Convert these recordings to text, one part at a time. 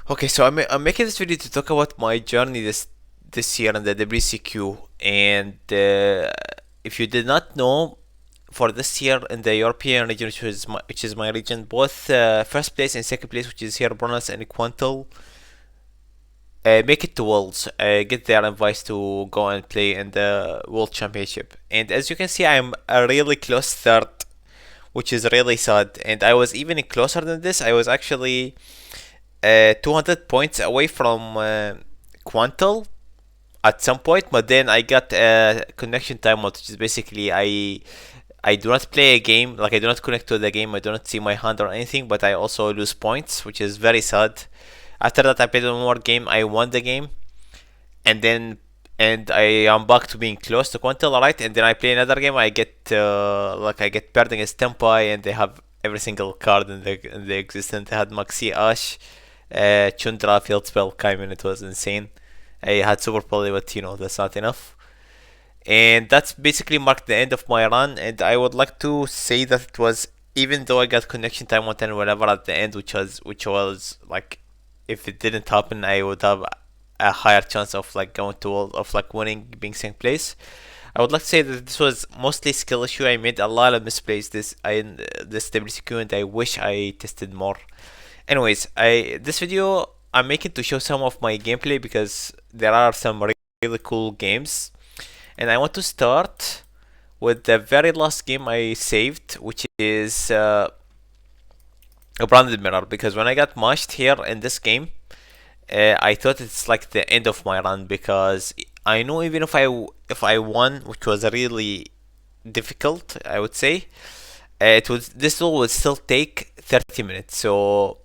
Okay, so I'm making this video to talk about my journey this year in the WCQ, and if you did not know, for this year in the European region, which is my region, both first place and second place, which is here Brunas and Quantal, make it to Worlds, get their invites to go and play in the World Championship. And as you can see, I'm a really close third, which is really sad. And I was even closer than this. I was actually 200 points away from Quantal at some point, but then I got a connection timeout, which is basically I do not play a game, like I do not connect to the game, I do not see my hand or anything, but I also lose points, which is very sad. After that, I played one more game, I won the game, and then I am back to being close to Quantal, right? And then I play another game, I get paired against Tempai, and they have every single card in the existence. I had Maxi Ash, Chundra, Field Spell, Kaimin. It was insane. I had Super Poly, but that's not enough. And that's basically marked the end of my run. And I would like to say that it was, even though I got connection time 110 whatever at the end, which was like, if it didn't happen, I would have a higher chance of like going to world of like winning, being second place. I would like to say that this was mostly skill issue. I made a lot of misplays this WCQ, and I wish I tested more. Anyways, this video I'm making to show some of my gameplay because there are some really cool games, and I want to start with the very last game I saved, which is a branded mirror. Because when I got mashed here in this game, I thought it's like the end of my run, because I know even if I won, which was really difficult, I would say, this duel would still take 30 minutes. So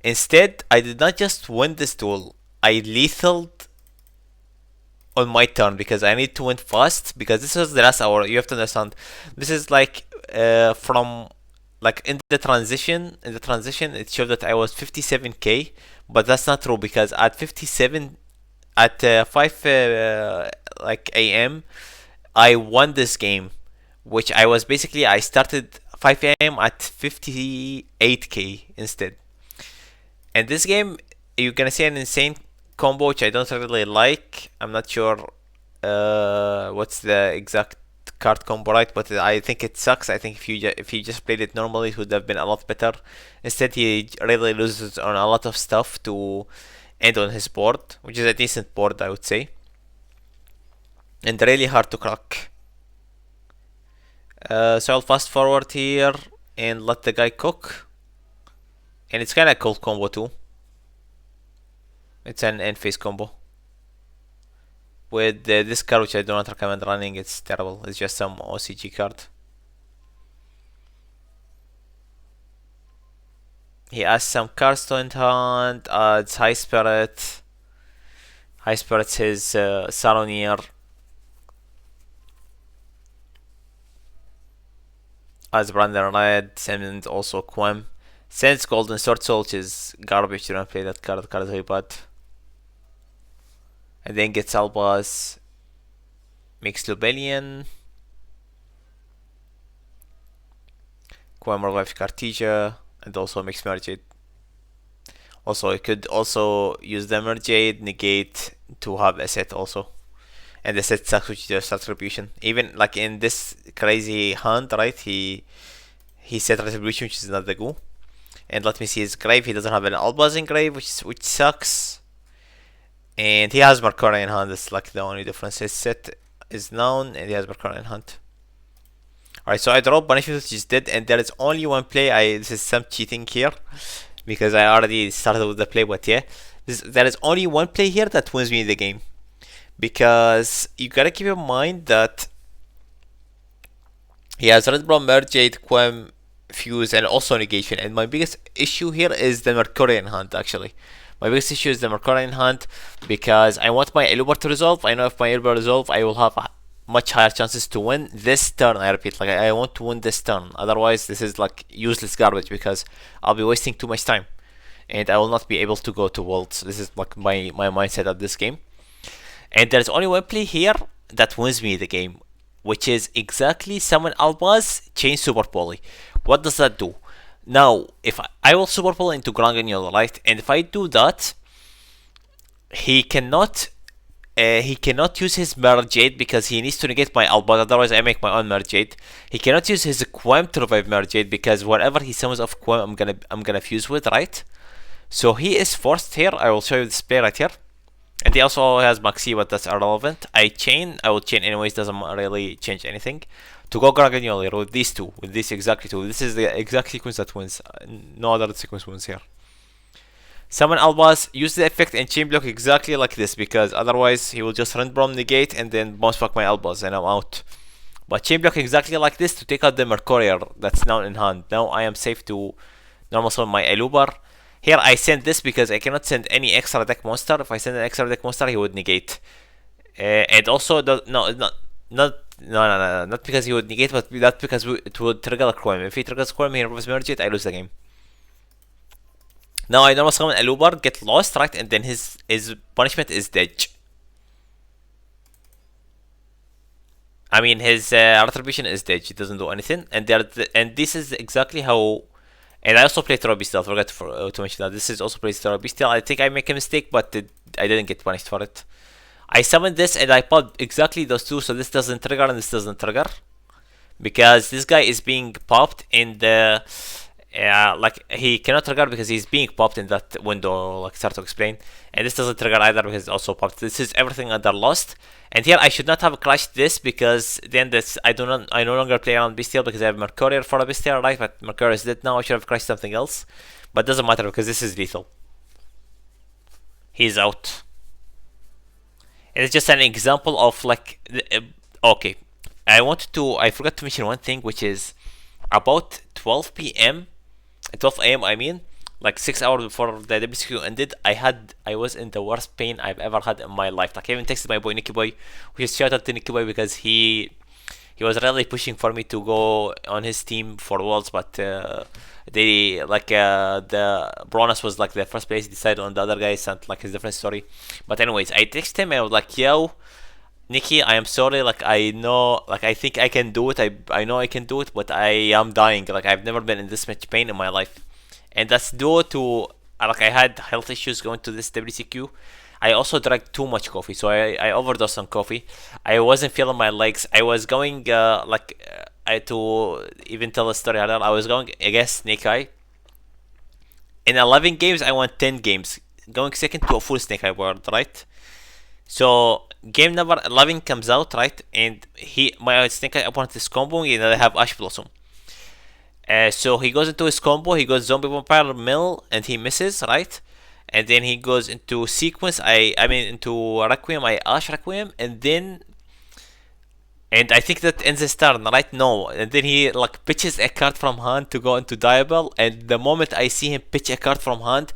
instead, I did not just win this duel, I lethaled on my turn because I need to win fast, because this was the last hour. You have to understand, this is like from like in the transition it showed that I was 57k, but that's not true, because at 57 at 5 like am I won this game, which I started 5 am at 58k instead. And this game, you're gonna see an insane combo which I don't really like. I'm not sure what's the exact card combo, right? But I think it sucks. I think if you just played it normally, it would have been a lot better. Instead, he really loses on a lot of stuff to end on his board, which is a decent board, I would say, and really hard to crack. So I'll fast forward here and let the guy cook, and it's kind of a cool combo too. It's an end phase combo with this card, which I do not recommend running. It's terrible. It's just some OCG card. He adds some cards to hand, adds High Spirit. High Spirit's his Salonier. Adds Brandon Red, and also Quem. Sends Golden Sword Soul, which is garbage. You don't play that card. The card is very bad. And then gets Albaz, makes Lubellian, Quem revives Cartesia, and also makes Merjade. Also, you could also use the Merjade, negate to have a set also. And the set sucks, which is just Attribution. Even like in this crazy hunt, right? He set Attribution, which is not the go. And let me see his grave. He doesn't have an Albaz in grave, which sucks. And he has Mercury in hand. It's like the only difference. His set is known, and he has Mercury in hand. Alright, so I drop Banishment, which is dead, and there is only one play. This is some cheating here, because I already started with the play, but yeah. There is only one play here that wins me the game. Because you gotta keep in mind that he has Red Brown, Merjade, Quem, Fuse, and also Negation. And my biggest issue here is the Mercury in hand, actually. My biggest issue is the Mercury in hand, because I want my Eluber to resolve. I know if my Eluber resolve, I will have much higher chances to win this turn. I repeat, like I want to win this turn. Otherwise, this is like useless garbage, because I'll be wasting too much time, and I will not be able to go to Worlds. This is like my mindset at this game. And there's only one play here that wins me the game, which is exactly Summon Albaz, Chain Super Poly. What does that do? Now, if I will super pull into Granganyola, right? And if I do that, he cannot he cannot use his Merjade because he needs to negate my Albaz, otherwise I make my own Merjade. He cannot use his Quem to revive Merjade because whatever he summons of Quem I'm gonna fuse with, right? So he is forced here. I will show you this play right here. And he also has Maxi, but that's irrelevant. I will chain anyways, doesn't really change anything. To go Garganiola with these two, with this exactly two. This is the exact sequence that wins. No other sequence wins here. Summon Albaz, use the effect and chain block exactly like this because otherwise he will just run Brom negate and then bounce back my Albaz and I'm out. But chain block exactly like this to take out the Mercurial that's now in hand. Now I am safe to normal summon my Elubar. Here I send this because I cannot send any extra deck monster. If I send an extra deck monster, he would negate. And also, not because he would negate, but that's because it would trigger a Quem. If he triggers Quem, he removes Merge it, I lose the game. Now I normal summon Elubar, get lost, right? And then his punishment is Dej. I mean, his retribution is Dej. He doesn't do anything. And this is exactly how. And I also played Terror Bestial. I forgot to mention that. This is also played Terror Bestial. I think I make a mistake, but I didn't get punished for it. I summoned this and I popped exactly those two, so this doesn't trigger and this doesn't trigger. Because this guy is being popped in the like he cannot trigger because he's being popped in that window, like start to explain. And this doesn't trigger either because it's also popped. This is everything under lost. And here I should not have crashed this because then this I no longer play around Bestial because I have Mercurial for a Bestial, right? But Mercurial is dead now. I should have crashed something else, but doesn't matter because this is lethal. He's out. And it's just an example of like okay. I forgot to mention one thing, which is about 12 p.m. 12 a.m. I mean, like 6 hours before the WCQ ended, I was in the worst pain I've ever had in my life. Like I even texted my boy Nicky Boy, which is shout out to Nicky Boy because he was really pushing for me to go on his team for Worlds, but they like the Bronus was like the first place he decided on. The other guy sent like his different story. But anyways, I texted him and I was like, yo, Nikki, I am sorry. Like I know, like I think I can do it. I know I can do it, but I am dying. Like I've never been in this much pain in my life, and that's due to like I had health issues going to this WCQ. I also drank too much coffee, so I overdosed on coffee. I wasn't feeling my legs. I was going I to even tell a story. I was going against Snake Eye. In 11 games, I won 10 games, going second to a full Snake Eye world, right? So game number 11 comes out, right? And my Snake Eye opponent is comboing, and I have Ash Blossom. So he goes into his combo, he goes Zombie Vampire Mill, and he misses, right? And then he goes into sequence, I mean into Requiem, I Ash Requiem, and I think that ends his turn, right? No. And then he like pitches a card from hand to go into Diablo, and the moment I see him pitch a card from hand,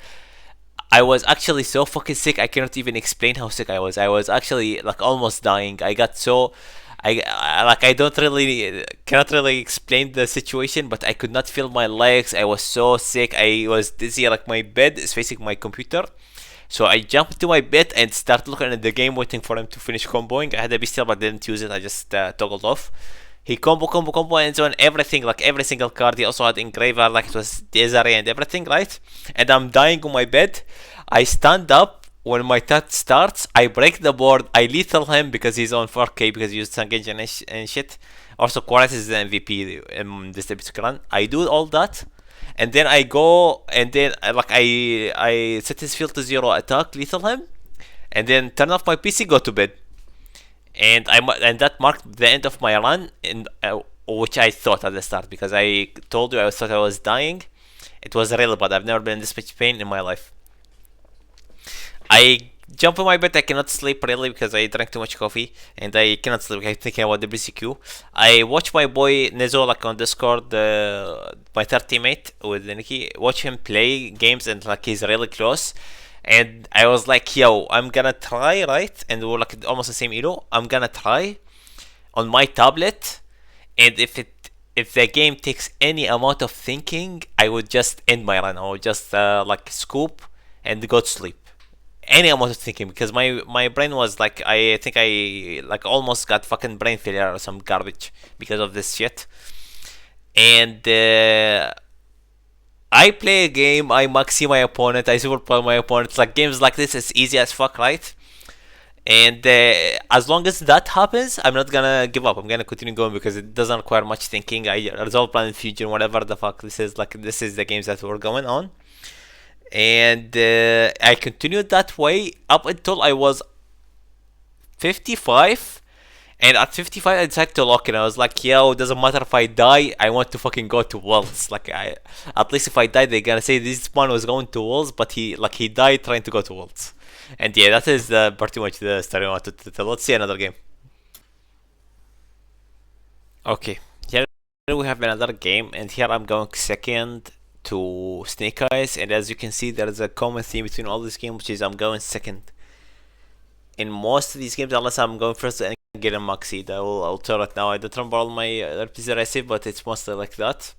I was actually so fucking sick. I cannot even explain how sick I was. I was actually like almost dying. I got so I don't really cannot really explain the situation, but I could not feel my legs. I was so sick. I was dizzy. Like my bed is facing my computer, so I jumped to my bed and started looking at the game, waiting for him to finish comboing. I had a bestial, but didn't use it. I just toggled off. He combo, and so on everything, like every single card. He also had engraver, like it was Desiree and everything, right? And I'm dying on my bed. I stand up when my touch starts. I break the board. I lethal him because he's on 4K because he used Sangenji and shit. Also, Quaritz is the MVP in this episode run. I do all that, and then I go and then I set his field to 0, attack, lethal him, and then turn off my PC, go to bed. And that marked the end of my run, in which I thought at the start because I told you I thought I was dying. It was really bad. I've never been in this much pain in my life. I jump in my bed. I cannot sleep really because I drank too much coffee and I cannot sleep. I'm thinking about the BCQ. I watch my boy Nezo like on Discord, my third teammate with Nikki. Watch him play games and like he's really close. And I was like, yo, I'm gonna try, right? And we're like almost the same elo. I'm gonna try on my tablet, and if the game takes any amount of thinking, I would just end my run. I would just like scoop and go to sleep. Any amount of thinking because my brain was like I think I like almost got fucking brain failure or some garbage because of this shit. And I play a game, I maxi my opponent, I superpower my opponent. Like games like this, it's easy as fuck, right? And as long as that happens, I'm not gonna give up. I'm gonna continue going because it doesn't require much thinking. I resolve Planet Fusion, whatever the fuck this is. Like this is the games that we're going on, and I continued that way up until I was 55. And at 55, I decided to lock it. I was like, yo, doesn't matter if I die. I want to fucking go to Worlds. Like, at least if I die, they're gonna say this man was going to Worlds, but he died trying to go to Worlds. And yeah, that is pretty much the story I wanted to tell. Let's see another game. Okay, here we have another game, and here I'm going second to Snake Eyes. And as you can see, there is a common theme between all these games, which is I'm going second in most of these games, unless I'm going first and get a max seed. I'll tell it now. I don't remember all my RPs that I saved, but it's mostly like that.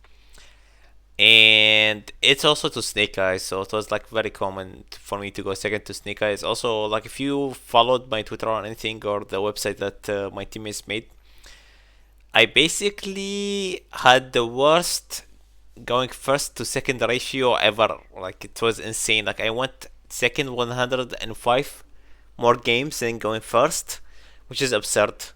And it's also to Snake Eyes, so it was like very common for me to go second to Snake Eyes. Also, like if you followed my Twitter or anything or the website that my teammates made, I basically had the worst going first to second ratio ever. Like it was insane. Like I went second 105 more games than going first, which is absurd.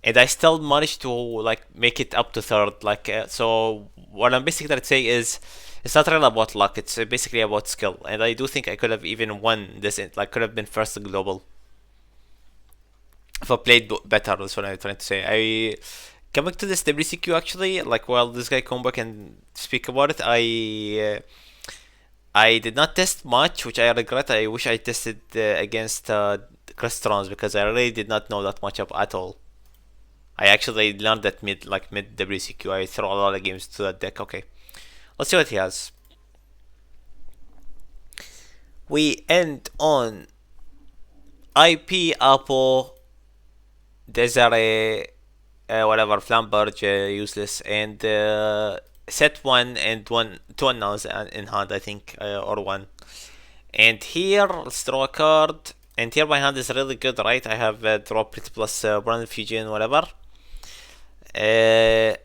And I still managed to like make it up to third. Like so, what I'm basically trying to say is, it's not really about luck. It's basically about skill. And I do think I could have even won this. Like could have been first global if I played better. That's what I'm trying to say. Coming to this WCQ actually, like while this guy come back and speak about it, I did not test much, which I regret. I wish I tested against Crystons because I really did not know that much at all. I actually learned that mid WCQ. I throw a lot of games to that deck. Okay, let's see what he has. We end on IP Apple Desiree whatever Flamberge useless and set one and one two unknowns in hand I think or one. And here let's draw a card. And here my hand is really good, right? I have drop it plus brand fusion whatever. And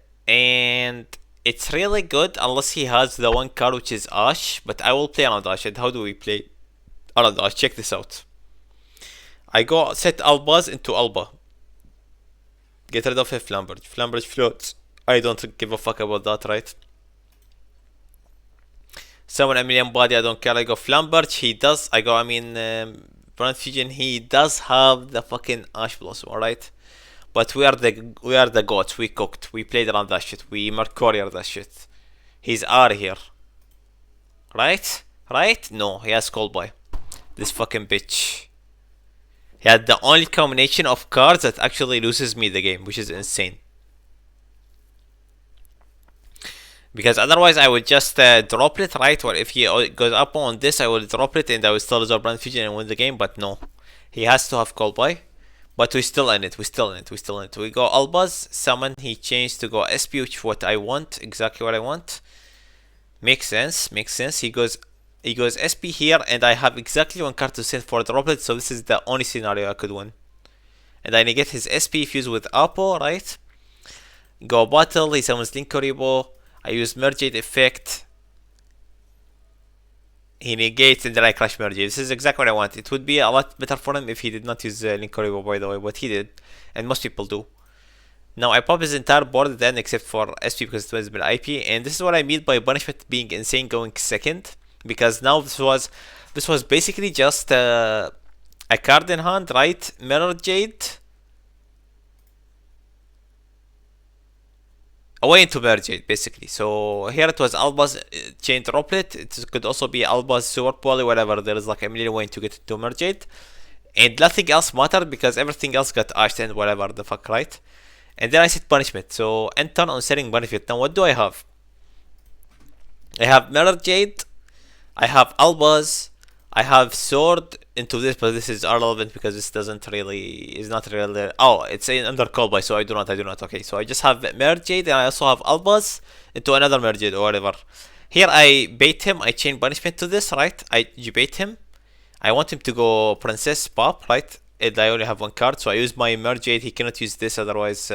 it's really good unless he has the one card which is Ash, but I will play around Ash. And how do we play around Ash? Check this out. I go set Albaz into Alba. Get rid of a Flamberge. Flamberge floats. I don't give a fuck about that, right? Summon Emilian Body, I don't care. I go Flamberge, he does. I go, Brand Fusion, he does have the fucking Ash Blossom, alright? But we are the gods. We cooked. We played around that shit. We Mercurial that shit. He's out of here. Right? Right? No, he has Callboy. This fucking bitch. He had the only combination of cards that actually loses me the game, which is insane. Because otherwise I would just drop it, right? Or if he goes up on this, I will drop it and I will still resolve Brand Fusion and win the game. But no, he has to have Callboy. But we still in it. We go Albaz, summon. He changed to go SP, which is what I want, exactly what I want. Makes sense. He goes SP here, and I have exactly one card to send for droplet. So this is the only scenario I could win. And I negate his SP fused with Apo, right? Go battle. He summons Linkoribo. I use Mergade effect. He negates and then I crash Mergade. This is exactly what I want. It would be a lot better for him if he did not use Linkoribo, by the way, but he did. And most people do. Now I pop his entire board then except for SP because it was been IP. And this is what I mean by punishment being insane going second. Because now this was basically just a card in hand, right? Mirror Jade. Away into Mergade, basically. So here it was Alba's chain droplet. It could also be Alba's sword poly, whatever. There is like a million way to get into Mergade. And nothing else mattered because everything else got ashed and whatever the fuck, right? And then I set punishment. So end turn on setting benefit. Now what do I have? I have Mirror Jade. I have Albaz. I have sword into this, but this is irrelevant because this is not really. Oh, it's under call by, so I do not. Okay, so I just have Mergade and I also have Albaz into another Mergade or whatever. Here I bait him. I chain punishment to this, right? You bait him. I want him to go Princess Pop, right? And I only have one card, so I use my Mergade. He cannot use this, otherwise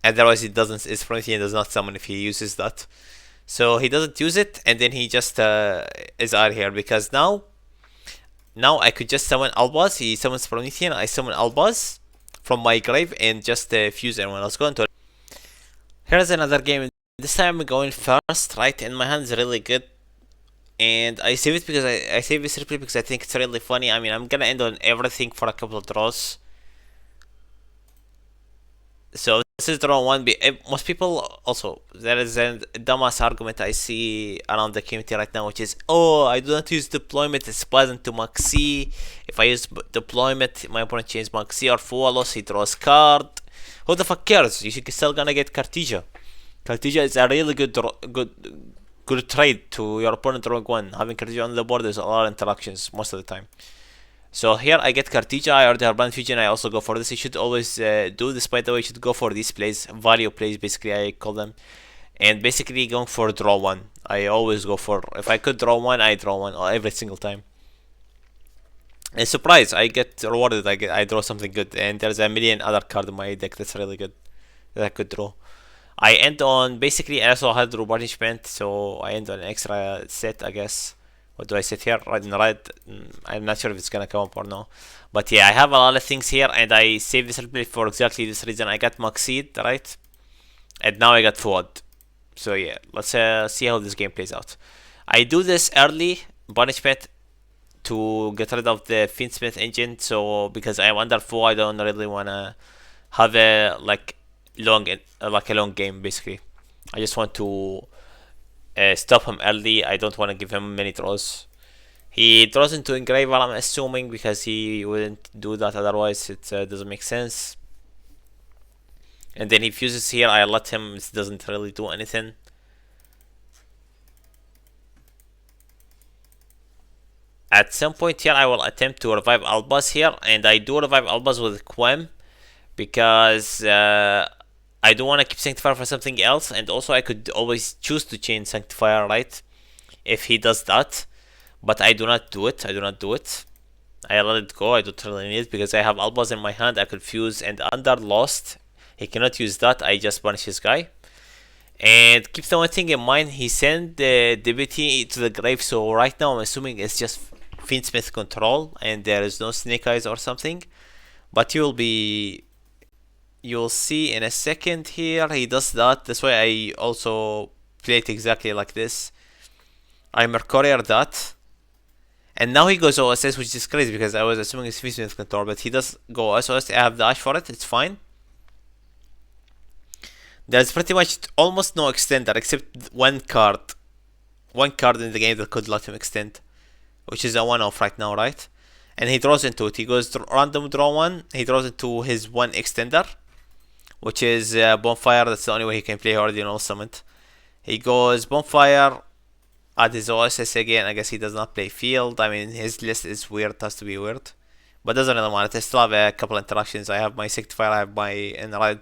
Otherwise, it doesn't. His Promethean does not summon if he uses that. So he doesn't use it, and then he just is out here because now I could just summon Albaz. He summons Promethean. I summon Albaz from my grave and just fuse everyone. Let's go into it. Here's another game. This time I'm going first, right? And my hand is really good. And I save it because I save this replay because I think it's really funny. I mean, I'm gonna end on everything for a couple of draws. So this is draw one. Most people also, there is a dumbass argument I see around the community right now, which is, oh, I do not use deployment. It's pleasant to Maxi. If I use deployment, my opponent changes Maxi or Fualos. He draws card. Who the fuck cares? You're still gonna get Cartesia. Cartesia is a really good trade to your opponent drawing one. Having Cartesia on the board is a lot of interactions most of the time. So here I get Cartesia, I already have Blind Fusion, I also go for this. You should always do this, by the way, you should go for these plays, value plays basically I call them. And basically going for draw one. I always go for, if I could draw one, I draw one every single time. And surprise, I get rewarded, I draw something good. And there's a million other cards in my deck that's really good, that I could draw. I end on, basically I also had draw punishment, so I end on an extra set, I guess. What do I set here? Right and right. I'm not sure if it's gonna come up or no. But yeah, I have a lot of things here and I save this replay for exactly this reason. I got Maxid, right? And now I got Fuad. So yeah, let's see how this game plays out. I do this early, punishment, to get rid of the Fiendsmith engine. So because I'm under 4, I don't really wanna have a like a long game basically. I just want to stop him early. I don't want to give him many draws. He draws into Engraver, I'm assuming, because he wouldn't do that otherwise. It doesn't make sense. And then he fuses here. I let him. It doesn't really do anything. At some point here, I will attempt to revive Albaz here, and I do revive Albaz with Quem because I don't want to keep Sanctifier for something else, and also I could always choose to change Sanctifier, right? If he does that, but I do not do it. I do not do it. I let it go. I don't really need it because I have Albaz in my hand. I could fuse and under Lost. He cannot use that. I just punish his guy. And keep the one thing in mind. He sent the DBT to the grave. So right now I'm assuming it's just Fiendsmith control and there is no Snake Eyes or something. But you'll see in a second here. He does that. That's why I also play it exactly like this. I Mercurier that. And now he goes OSS, which is crazy because I was assuming it's Fiendsmith control, but he does go OSS. I have the Ash for it, it's fine. There's pretty much almost no extender except one card. One card in the game that could let him extend, which is a one-off right now, right? And he draws into it. He goes random draw one. He draws into his one extender, which is Bonfire. That's the only way he can play. He already knows summoned. He goes Bonfire. Add his OSS again. I guess he does not play field. I mean, his list is weird. It has to be weird. But doesn't really matter. I still have a couple interactions. I have my Sanctifier. I have my in red.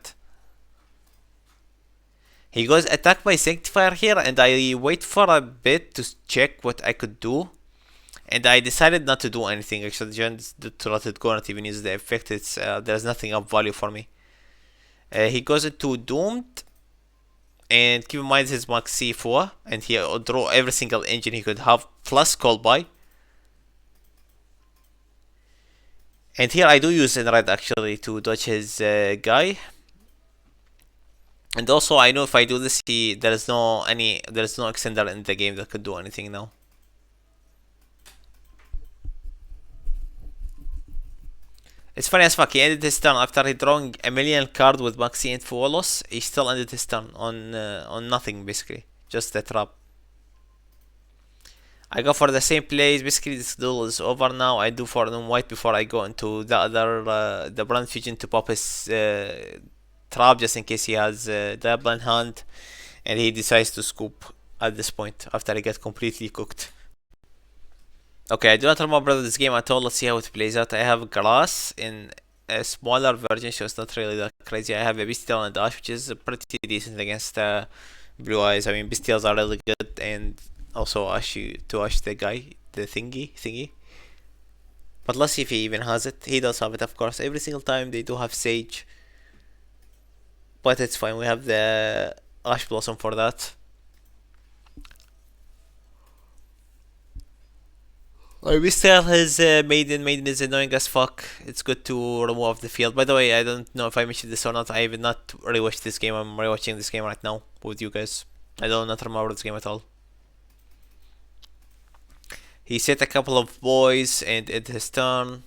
He goes attack my Sanctifier here. And I wait for a bit to check what I could do. And I decided not to do anything. Actually, just to let it go. Not even use the effect. It's there's nothing of value for me. He goes into Doomed. And keep in mind his max C4, and he'll draw every single engine he could have, plus call by. And here I do use in red actually to dodge his guy. And also I know if I do this, there's no extender in the game that could do anything now. It's funny as fuck. He ended his turn after he drawing a million card with Maxi and Fuolos. He still ended his turn on nothing basically, just a trap. I go for the same plays. Basically, this duel is over now. I do for non-white before I go into the other the Brand Fusion to pop his trap just in case he has Diablo in hand, and he decides to scoop at this point after he gets completely cooked. Okay, I do not remember this game at all. Let's see how it plays out. I have Grass in a smaller version, so it's not really that crazy. I have a Bestial and Dash, which is pretty decent against Blue Eyes. I mean, Bestials are really good, and also Ash the guy, the thingy. But let's see if he even has it. He does have it, of course. Every single time they do have Sage. but it's fine. We have the Ash Blossom for that. We still his maiden. Maiden is annoying as fuck. It's good to remove the field. By the way, I don't know if I mentioned this or not. I have not rewatched this game. I'm rewatching this game right now with you guys. I don't not remember this game at all. He set a couple of boys and at his turn,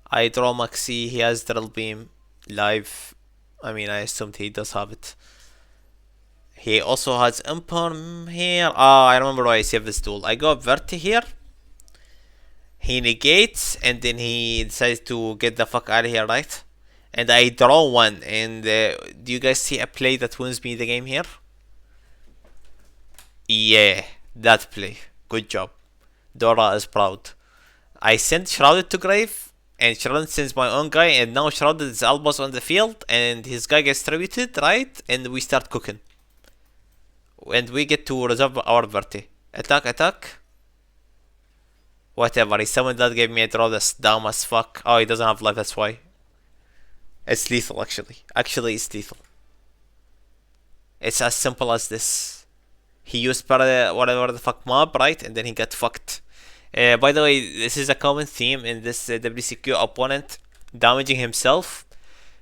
I draw Maxi. He has Drill Beam live. I mean, I assumed he does have it. He also has Imperm here. Ah, I remember why I saved this tool. I go Verti here. He negates and then he decides to get the fuck out of here, right? And I draw one. And do you guys see a play that wins me the game here? Yeah, that play. Good job. Dora is proud. I sent Shrouded to grave, and Shrouded sends my own guy, and now Shrouded is elbows on the field, and his guy gets tributed, right? And we start cooking. And we get to resolve our Verti. Attack, attack. Whatever, he summoned that, gave me a draw that's dumb as fuck. Oh, he doesn't have life, that's why. It's lethal, actually. Actually, it's lethal. It's as simple as this. He used whatever the fuck mob, right? And then he got fucked. By the way, this is a common theme in this WCQ opponent damaging himself,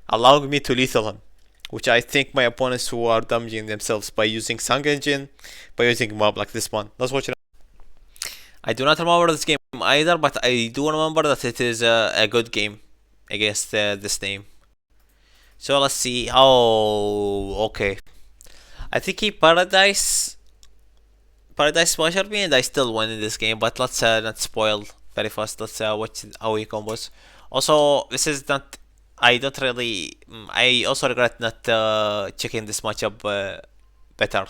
allowing me to lethal him. Which I think my opponents who are damaging themselves by using Sang Engine, by using mob like this one. Let's watch it. I do not remember this game either, but I do remember that it is a good game against this name. So let's see. Oh, okay. I think he Paradise Smasher me and I still win in this game, but let's not spoil very fast. Let's watch how he combos. Also, this is not. I don't really. I also regret not checking this matchup better.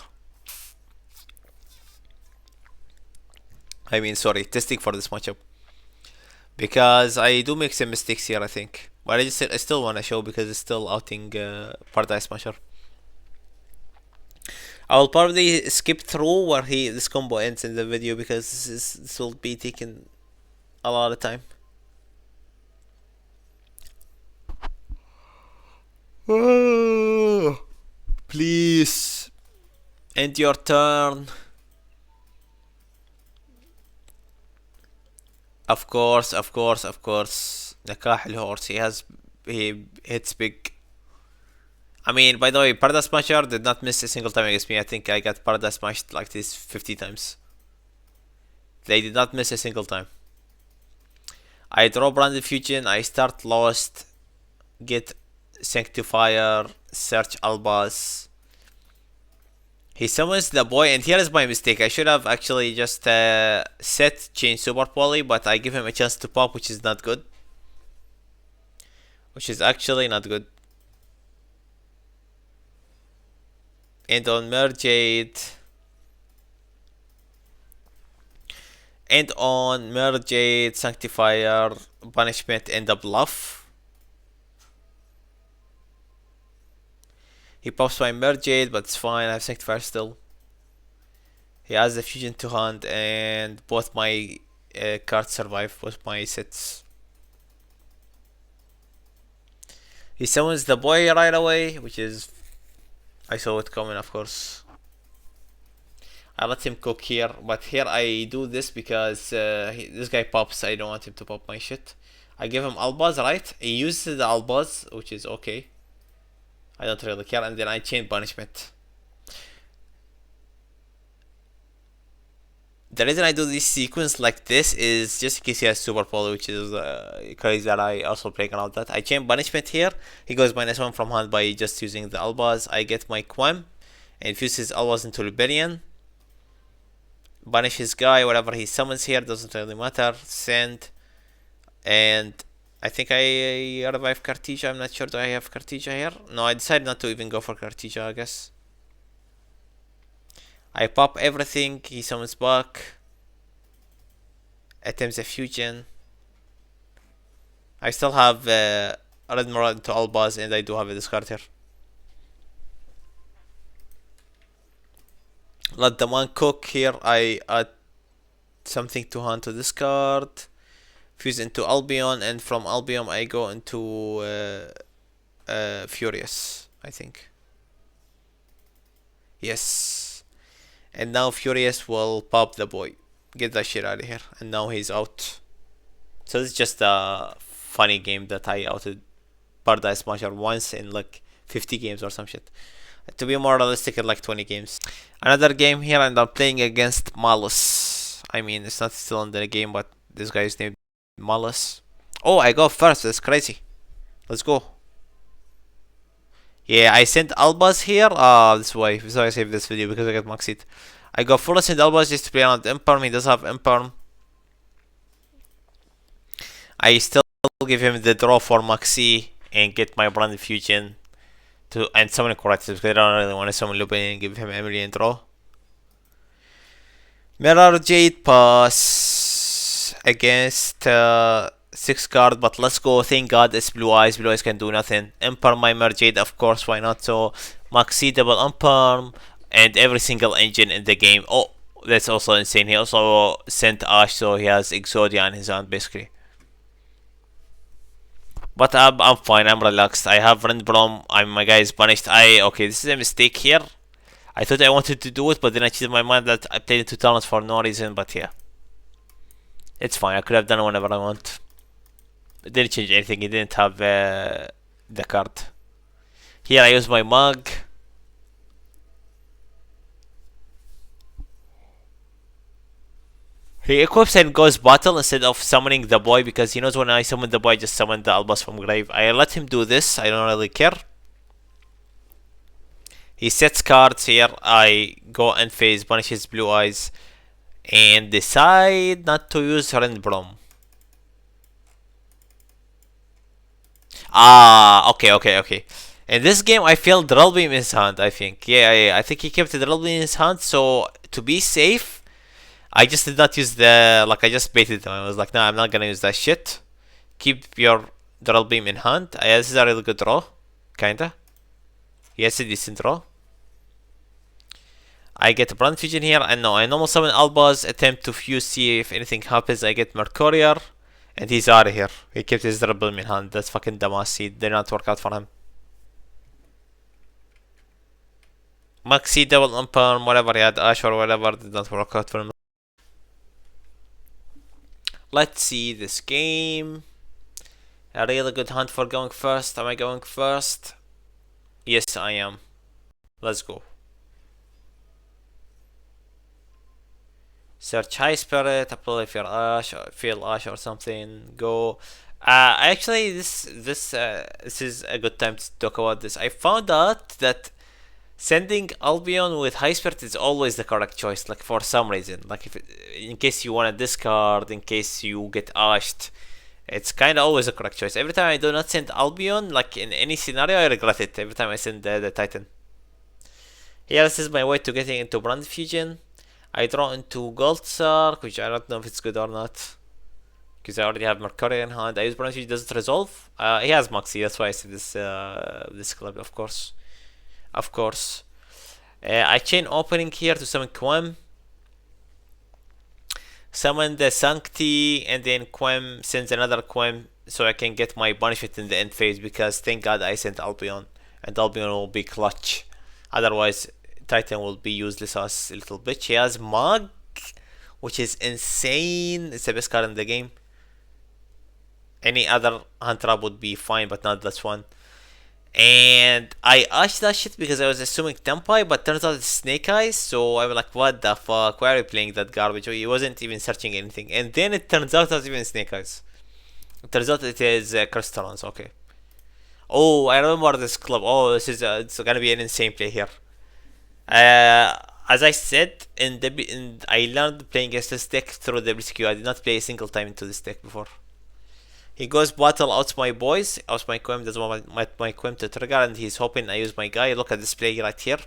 I mean, sorry, testing for this matchup because I do make some mistakes here. I think, but I still want to show because it's still outing Paradise Smasher. I will probably skip through where this combo ends in the video because this will be taking a lot of time. Please end your turn. Of course, of course, of course. Nakah الهورس. He hits big. I mean, by the way, Paradise Smasher did not miss a single time against me. I think I got Paradise Smashed like this 50 times. They did not miss a single time. I draw Branded Fusion. I start Lost. Get Sanctifier. Search Albaz. He summons the boy, and here is my mistake. I should have actually just set Chain Super Poly, but I give him a chance to pop, which is not good. Which is actually not good. And on Merjade. And on Merjade, Sanctifier, Banishment, and the Bluff. He pops my Merjade, but it's fine. I have Sanctifier still. He has the Fusion to hand, and both my cards survive, both my sets. He summons the boy right away, which is... I saw it coming, of course. I let him cook here, but here I do this because this guy pops. I don't want him to pop my shit. I give him Albaz, right? He uses the Albaz, which is okay. I don't really care, and then I chain Banishment. The reason I do this sequence like this is just in case he has Super Polo, which is crazy that I also playing around that. I chain Banishment here. He goes -1 from hand by just using the Albaz. I get my Quem and infuses Albaz into Liberian. Banish his guy, whatever he summons here, doesn't really matter. Send. And I think I revive Cartesia. I'm not sure, do I have Cartesia here? No, I decided not to even go for Cartesia, I guess. I pop everything, he summons back. Attempts a fusion. I still have Red Mirage to Albaz, and I do have a discard here. Let the man cook here. I add something to hand to discard. Fuse into Albion, and from Albion I go into Furious, I think. Yes. And now Furious will pop the boy. Get that shit out of here. And now he's out. So it's just a funny game that I outed Paradise Smasher once in like 50 games or some shit. To be more realistic, in like 20 games. Another game here, and I'm playing against Malus. I mean, it's not still in the game, but this guy is named Malus. Oh, I go first. That's crazy. Let's go. Yeah, I sent Albaz here. This way. This is why I saved this video because I got Maxit. I go full send Albaz just to play around Imperm. He does have Imperm. I still give him the draw for Maxi and get my brand fusion to and summon corrected because I don't really want to summon Lupin and give him Emily and draw. Mirror Jade pass against 6 card, but let's go. Thank God it's Blue Eyes. Blue Eyes can do nothing. Imperm my Mirror Jade, of course, why not? So Maxi double Imperm and every single engine in the game. Oh, that's also insane. He also sent Ash, so he has Exodia on his hand basically. But I'm fine. I'm relaxed. I have Rindblom. My guy is punished. Okay. This is a mistake here. I thought I wanted to do it, but then I changed my mind that I played into talents for no reason. But yeah, it's fine. I could have done it whenever I want. It didn't change anything. He didn't have the card. Here I use my mug. He equips and goes battle instead of summoning the boy because he knows when I summon the boy, I just summon the Albus from grave. I let him do this. I don't really care. He sets cards here. I go and phase, punish his Blue Eyes, and decide not to use Rindblom. Okay. In this game, I feel Drill Beam in his hand, I think. Yeah, I think he kept the Drill Beam in his hand, so to be safe, I just did not use I just baited him. I was like, nah, I'm not gonna use that shit. Keep your Drill Beam in hand. This is a really good draw. Kinda. Yes, a decent draw. I get a Brand Fusion here, and no, I normal summon Albaz, attempt to fuse, see if anything happens. I get Mercurier, and he's out of here. He kept his Drill Beam in hand. That's fucking dumbass. He did not work out for him. Maxi double Imperm, whatever he had, Ash or whatever, did not work out for him. Let's see this game. A really good hunt for going first. Am I going first? Yes, I am. Let's go. Search High Spirit, apply for Ash, feel Ash or something. Go. Actually, this is a good time to talk about this. I found out that sending Albion with High Spirit is always the correct choice. Like for some reason, like in case you want to discard, in case you get ashed, it's kind of always a correct choice. Every time I do not send Albion, like in any scenario, I regret it. Every time I send the Titan. Here, this is my way to getting into Brand Fusion. I draw into Gold Sark, which I don't know if it's good or not. Because I already have Mercury in hand. I use Brand Fusion, doesn't resolve. He has Maxi, that's why I said this clip, of course. I chain opening here to summon Quem. Summon the Sancti, and then Quem sends another Quem so I can get my punishment in the end phase because thank God I sent Albion. And Albion will be clutch. Otherwise, Titan will be useless as a little bitch. He has Mug, which is insane. It's the best card in the game. Any other hand trap would be fine, but not this one. And I ashed that shit because I was assuming Tempai, but turns out it's Snake Eyes. So I'm like, what the fuck? Why are you playing that garbage? He wasn't even searching anything. And then it turns out it's even Snake Eyes. It turns out it is Crystallons. Okay. Oh, I remember this club. Oh, this is it's gonna be an insane play here. As I said, I learned playing against this deck through the WCQ. I did not play a single time into this deck before. He goes battle out my boys, out my Quem, doesn't want my Quem to trigger, and he's hoping I use my guy. Look at this play right here.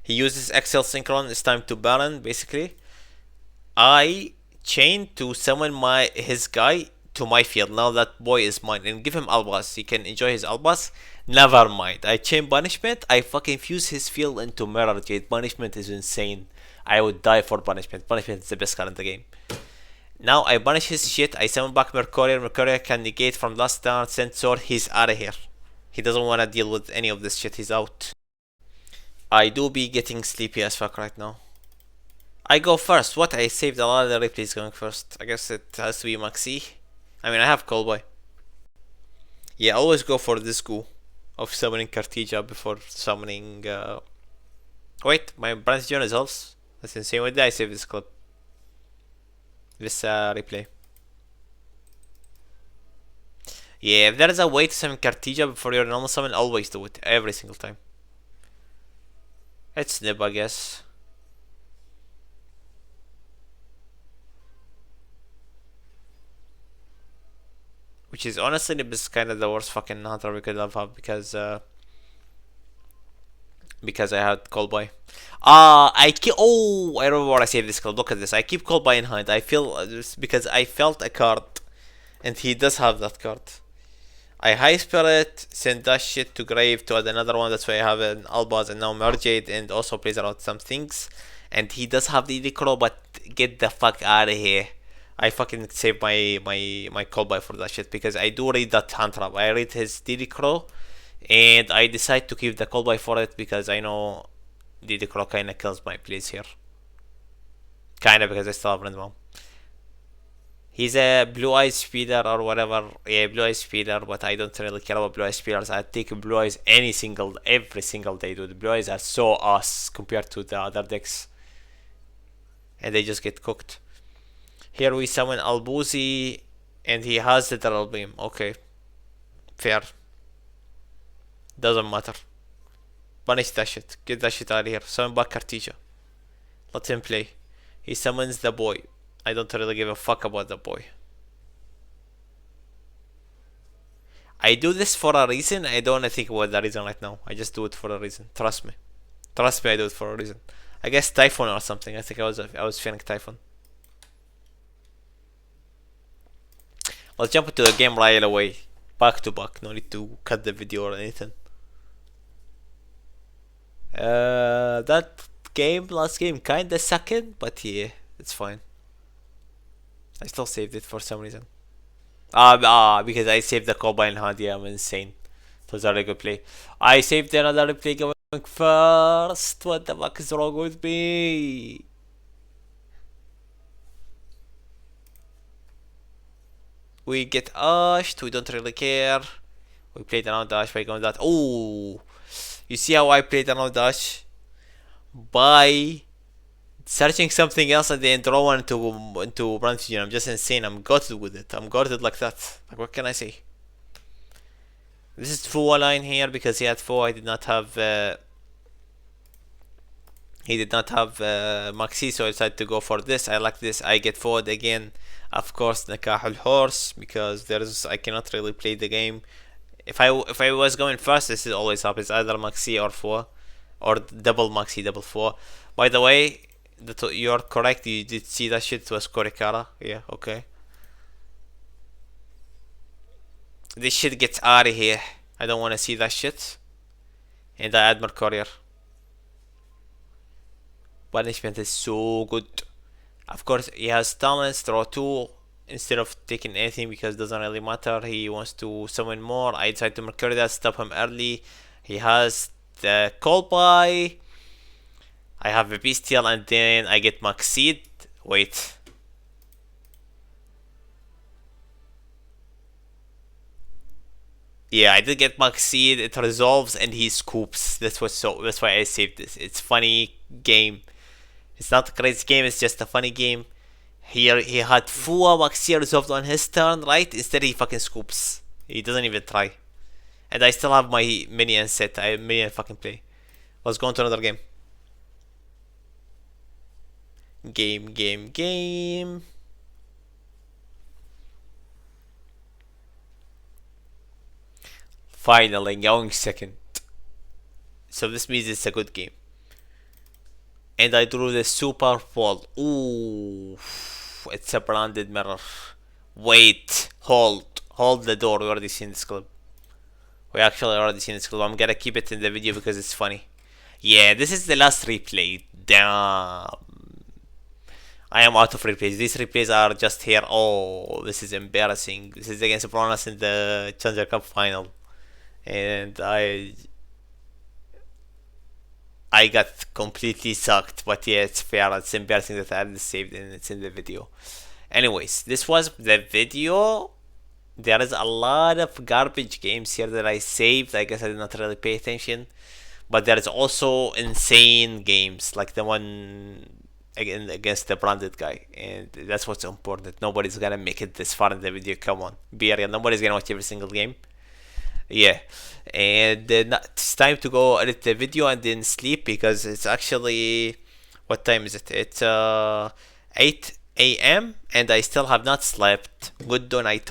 He uses Excel Synchron, it's time to Baron, basically. I chain to summon his guy to my field. Now that boy is mine, and give him Albas. He can enjoy his Albas. Never mind. I chain Punishment. I fucking fuse his field into Mirror Jade. Punishment is insane. I would die for Punishment. Punishment is the best card in the game. Now I punish his shit. I summon back Mercurier. Mercurier can negate from last turn. Send sword. He's out of here. He doesn't want to deal with any of this shit. He's out. I do be getting sleepy as fuck right now. I go first. What? I saved a lot of the replays going first. I guess it has to be Maxi. I mean, I have Callboy. Yeah, always go for this go of summoning Cartesia before summoning. Wait, my branch Jonas helps. That's insane. Why did I save this clip? This replay. Yeah, if there is a way to summon Cartesia before your normal summon, always do it. Every single time. It's nib, I guess. Which is honestly nib is kind of the worst fucking hunter we could have because I had Callboy. I remember what I saved this card. Look at this. I keep Callboy in hand. I feel because I felt a card, and he does have that card. I high spirit, send that shit to grave to add another one. That's why I have an Albaz and now Mergade, and also plays around some things. And he does have the Crow, but get the fuck out of here. I fucking save my Callboy for that shit because I do read that hand trap. I read his DD Crow, and I decide to keep the Callboy for it because I know DD Crow kinda kills my plays here. Kinda because I still have Random. He's a blue eyes speeder or whatever. Yeah, blue eyes speeder, but I don't really care about blue eyes speeders. I take blue eyes every single day, dude. Blue eyes are so ass compared to the other decks, and they just get cooked. Here we summon Albuzi, and he has the Terral Beam. Okay, fair. Doesn't matter. Punish that shit. Get that shit out of here. Summon back Cartesia. Let him play. He summons the boy. I don't really give a fuck about the boy. I do this for a reason. I don't want to think about the reason right now. I just do it for a reason. Trust me. Trust me, I do it for a reason. I guess Typhoon or something. I think I was feeling Typhoon. Let's jump into the game right away. Back to back. No need to cut the video or anything. That last game, kinda second, but yeah, it's fine. I still saved it for some reason. Because I saved the Cobra in hand. Yeah, I'm insane. It was a really good play. I saved another replay going first. What the fuck is wrong with me? We get Ashed. We don't really care. We played around Ash by going that. Oh, you see how I played around Ash? By searching something else and then draw one into branch. I'm just insane. I'm gutted with it. I'm gutted like that. Like, what can I say? This is Fua line here because he had Fua. I did not have. He did not have Maxi, so I decided to go for this. I like this. I get forward again. Of course, Nakah al Horse because there's I cannot really play the game. If I was going first, this is always up. It's either Maxi or Fua, or double Maxi, double Fua. By the way, you're correct. You did see that shit. It was Korikara. Yeah, okay. This shit gets out of here. I don't want to see that shit. And I add more courier. Punishment is so good. Of course, he has talents, draw 2 instead of taking anything because it doesn't really matter. He wants to summon more. I decide to Mercury that, stop him early. He has the Callboy. I have a Bestial and then I get Maxid. Wait. Yeah, I did get Maxid. It resolves and he scoops. That's why I saved this. It's funny game. It's not a crazy game, it's just a funny game. Here he had Fua Maxi resolved on his turn, right? Instead he fucking scoops. He doesn't even try. And I still have my minion set. I have minion fucking play. Let's go on to another game. Game. Finally going second. So this means it's a good game. And I drew the super fall. Ooh, it's a branded mirror. Wait, hold the door. We already seen this clip. We actually already seen this clip. I'm gonna keep it in the video because it's funny. Yeah, this is the last replay. Damn. I am out of replays. These replays are just here. Oh, this is embarrassing. This is against Bronas in the Challenger Cup final. And I I got completely sucked. But yeah, it's fair. It's embarrassing that I haven't saved and it's in the video. Anyways, this was the video. There is a lot of garbage games here that I saved. I guess I did not really pay attention. But there is also insane games like the one against the branded guy, and that's what's important. Nobody's gonna make it this far in the video. Come on, be real. Nobody's gonna watch every single game. Yeah, and it's time to go edit the video and then sleep because it's actually, what time is it? It's 8 a.m. and I still have not slept. Good night.